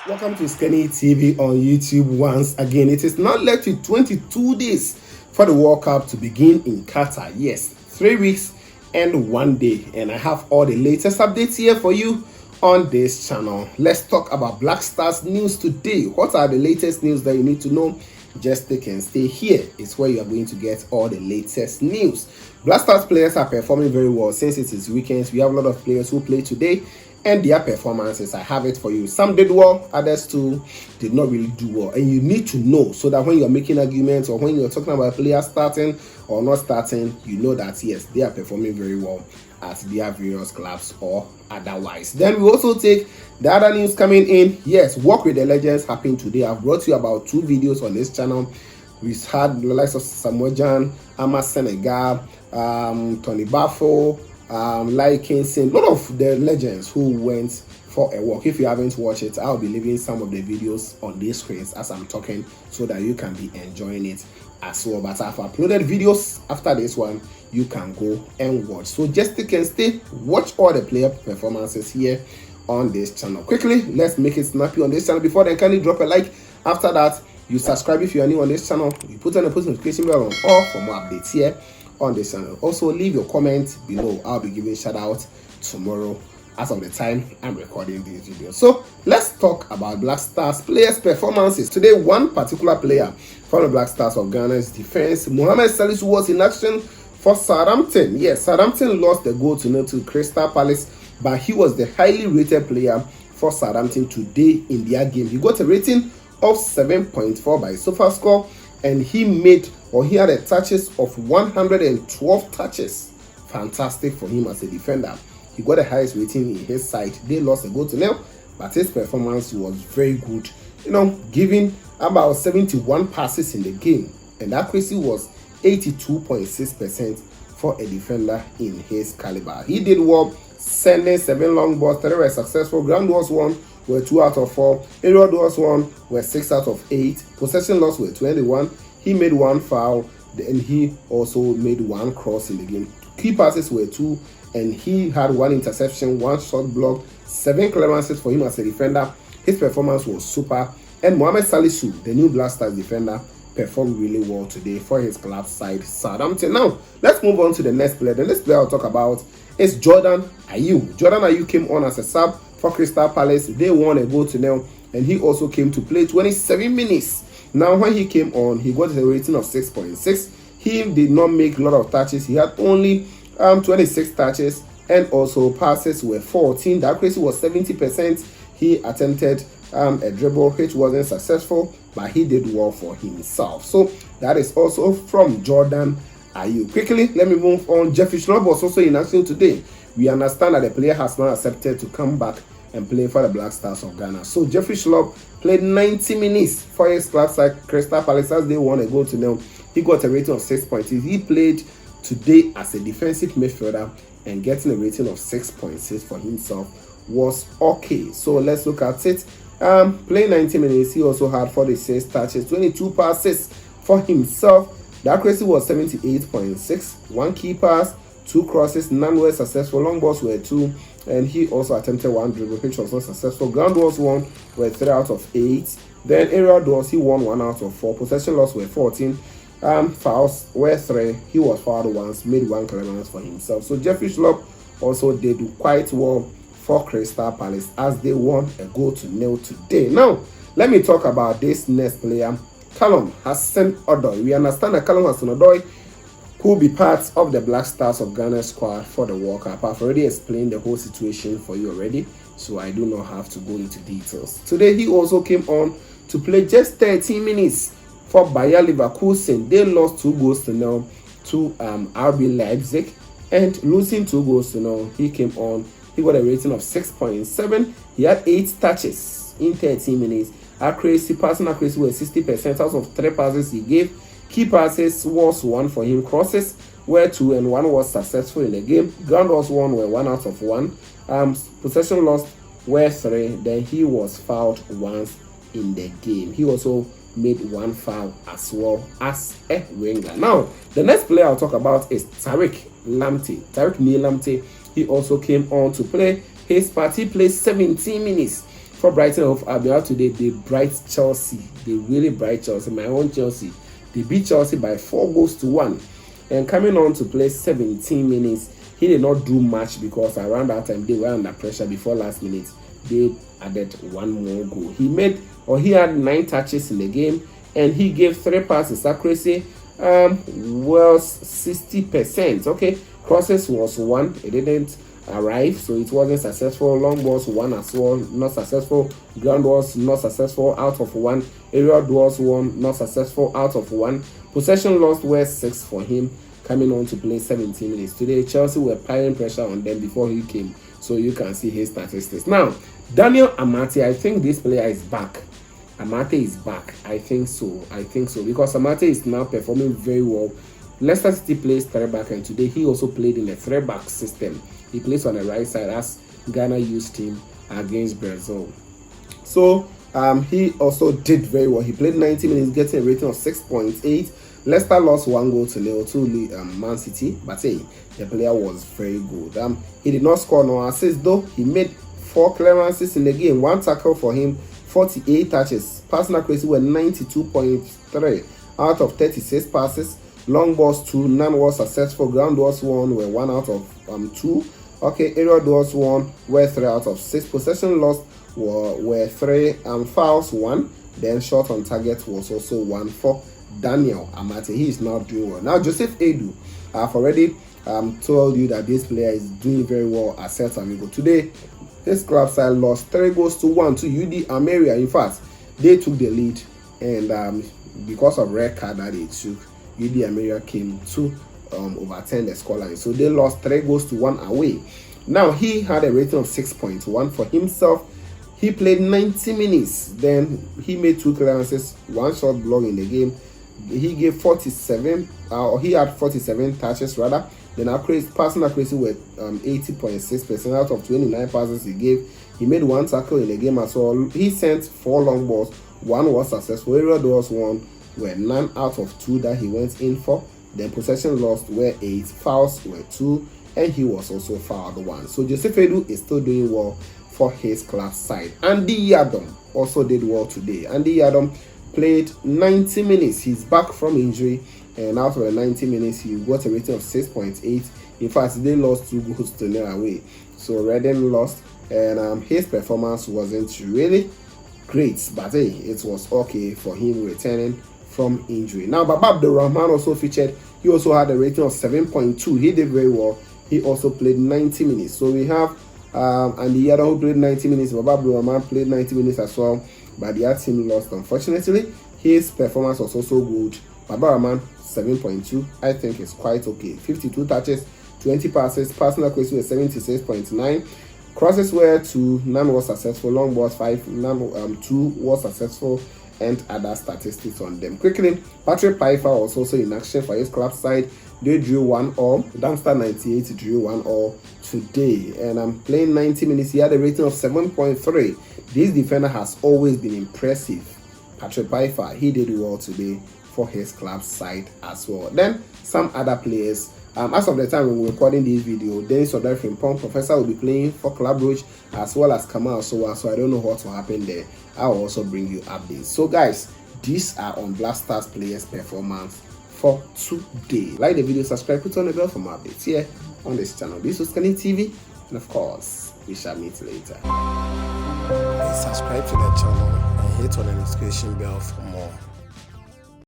Welcome to Skinny TV on YouTube once again. It is now left with 22 days for the World Cup to begin in Qatar. Yes, 3 weeks and 1 day. And I have all the latest updates here for you on this channel. Let's talk about Black Stars news today. What are the latest news that you need to know? Just stick and stay here. It's where you are going to get all the latest news. Black Stars players are performing very well since it is weekends. We have a lot of players who play today and their performances. I have it for you. Some did well, others too did not really do well. And you need to know so that when you're making arguments or when you're talking about players starting or not starting, you know that yes, they are performing very well at their various clubs or otherwise. Then we also take the other news coming in. Yes, Walk with the Legends happened today. I've brought you about 2 videos on this channel. We've had the likes of Samuel Jan, Senegal, Tony Baffo, like Kingston, a lot of the legends who went for a walk. If you haven't watched it, I'll be leaving some of the videos on these screens as I'm talking so that you can be enjoying it as well. But I've uploaded videos after this one you can go and watch. So just stick and stay, watch all the player performances here on this channel. Quickly, let's make it snappy on this channel. Before then, kindly drop a like. After that, you subscribe if you are new on this channel. You put on the post notification bell on all for more updates here on this channel. Also, leave your comment below. I'll be giving shout out tomorrow as of the time I'm recording these videos. So let's talk about Black Stars players' performances. Today, one particular player from the Black Stars of Ghana's defense, Mohammed Salisu, was in action for Southampton. Yes, Southampton lost the goal to Crystal Palace, but he was the highly rated player for Southampton today in their game. He got a rating of 7.4 by SofaScore, and he had a touches of 112 touches. Fantastic for him as a defender. He got the highest rating in his side. They lost a goal to nil, but his performance was very good. Giving about 71 passes in the game, and accuracy was 82.6% for a defender in his caliber. He did well, sending 7 long balls. 3 were successful. Ground balls won were 2 out of 4. Aerial duels won were 6 out of 8. Possession loss were 21. He made 1 foul, and he also made 1 cross in the game. Key passes were 2, and he had 1 interception, 1 shot block, 7 clearances for him as a defender. His performance was super. And Mohammed Salisu, the new Black Stars defender, performed really well today for his club side, Southampton. Now, let's move on to the next player. The next player I'll talk about is Jordan Ayew. Jordan Ayew came on as a sub for Crystal Palace. They won a goal to nil, and he also came to play 27 minutes. Now, when he came on, he got a rating of 6.6. He did not make a lot of touches. He had only 26 touches, and also passes were 14. The accuracy was 70%. He attempted a dribble which wasn't successful, but he did well for himself. So that is also from Jordan Ayew. Quickly, let me move on. Jeffrey Schlupp was also in action today. We understand that the player has now accepted to come back and play for the Black Stars of Ghana. So Jeffrey Schlupp played 90 minutes for his club side Crystal Palace as they won a goal to nil. He got a rating of 6.2. He played today as a defensive midfielder, and getting a rating of 6.6 for himself was okay. So let's look at it. Playing 90 minutes, he also had 46 touches, 22 passes for himself. The accuracy was 78.6. 1 key pass, 2 crosses, none were successful. Long balls were 2, and he also attempted 1 dribble which was not successful. Ground balls won were 3 out of 8. Then aerial duels, he won 1 out of 4. Possession loss were 14. Fouls were 3. He was fouled once, made 1 clearance for himself. So Jeffrey Schlupp also did quite well for Crystal Palace as they won a goal to nil today. Now, let me talk about this next player, Callum Hudson-Odoi. We understand that Callum Hudson-Odoi will be part of the Black Stars of Ghana squad for the World Cup. I've already explained the whole situation for you already, so I do not have to go into details. Today, he also came on to play just 13 minutes for Bayer Leverkusen. They lost 2 goals to nil to RB Leipzig, and losing 2 goals to nil, he came on. He got a rating of 6.7. He had 8 touches in 13 minutes. Passing accuracy was 60% out of 3 passes he gave. Key passes was 1 for him. Crosses were 2, and 1 was successful in the game. Ground balls won were 1 out of 1. Possession lost were 3. Then he was fouled once in the game. He also made 1 foul as well as a winger. Now, the next player I'll talk about is Tariq Lamptey. He also came on to play his part. He played 17 minutes For Brighton of Albion today, they bright Chelsea. They really bright Chelsea. My own Chelsea. They beat Chelsea by 4-1. And coming on to play 17 minutes, he did not do much because around that time they were under pressure before last minute. They added one more goal. He had 9 touches in the game and he gave 3 passes. Accuracy was 60%. Okay, crosses was 1. It didn't arrive, so it wasn't successful. Long balls 1 as well, not successful. Ground balls not successful, out of 1. Aerial duels 1, not successful, out of 1. Possession lost were 6 for him. Coming on to play 17 minutes today, Chelsea were piling pressure on them before he came, so you can see his statistics. Now Daniel Amartey, I think this player is back. Amartey is back. I think so because Amartey is now performing very well. Leicester City plays 3-back, and today he also played in a 3-back system. He plays on the right side as Ghana used him against Brazil. So he also did very well. He played 90 minutes, getting a rating of 6.8. Leicester lost 1-0 to Man City, but hey, the player was very good. He did not score no assists though. He made 4 clearances in the game, 1 tackle for him, 48 touches. Passing accuracy were 92.3 out of 36 passes. Long balls 2, none was successful. Ground balls 1 were 1 out of 2. Okay, aerial duels 1 were 3 out of 6. Possession lost were 3. Fouls 1. Then shot on target was also 1 for Daniel Amartey. He is not doing well. Now Joseph Aidoo, I've already told you that this player is doing very well at Celta Vigo. Today, his club side lost 3-1 to UD Almeria. In fact, they took the lead, and because of red card that they took, UD Almeria came to overturn the scoreline. So they lost 3-1 away. Now he had a rating of 6.1 for himself. He played 90 minutes. Then he made 2 clearances, 1 shot block in the game. He gave 47, or he had 47 touches rather. Then passing accuracy were 80.6% out of 29 passes he gave. He made 1 tackle in the game as well. He sent 4 long balls, 1 was successful. Aerial duels 1 were none out of 2 that he went in for. Then possession lost were 8, fouls were 2, and he was also fouled 1. So Joseph Aidoo is still doing well for his club side. Andy Yadom also did well today. Andy Yadom played 90 minutes. He's back from injury, and out of the 90 minutes, he got a rating of 6.8. In fact, they lost 2-0 away. So Reading lost, and his performance wasn't really great, but hey, it was okay for him returning from injury. Now, Baba Abdulrahman also featured. He also had a rating of 7.2. He did very well. He also played 90 minutes. So we have Andy Yadom who played 90 minutes. Baba Abdulrahman played 90 minutes as well, but the other team lost, unfortunately. His performance was also good. Baba Rahman 7.2. I think it's quite okay. 52 touches, 20 passes. Personal accuracy was 76.9. Crosses were 2, none was successful. Long balls 5, 2 was successful, and other statistics on them. Quickly, Patrick Pfeiffer was also in action for his club side. They drew 1-1. Dumpster 98 drew 1-1 today, and I'm playing 90 minutes. He had a rating of 7.3. This defender has always been impressive. Patrick Pfeiffer, he did well today for his club side as well. Then some other players. As of the time we're recording this video, Dennis Odoi from Pong Professor will be playing for Club Brugge as well as Kamal Sowa. So I don't know what will happen there. I will also bring you updates. So guys, these are on Black Stars players' performance for today. Like the video, subscribe, put on the bell for more updates here on this channel. This was Scanning TV, and of course, we shall meet later. Please subscribe to the channel and hit on the notification bell for more.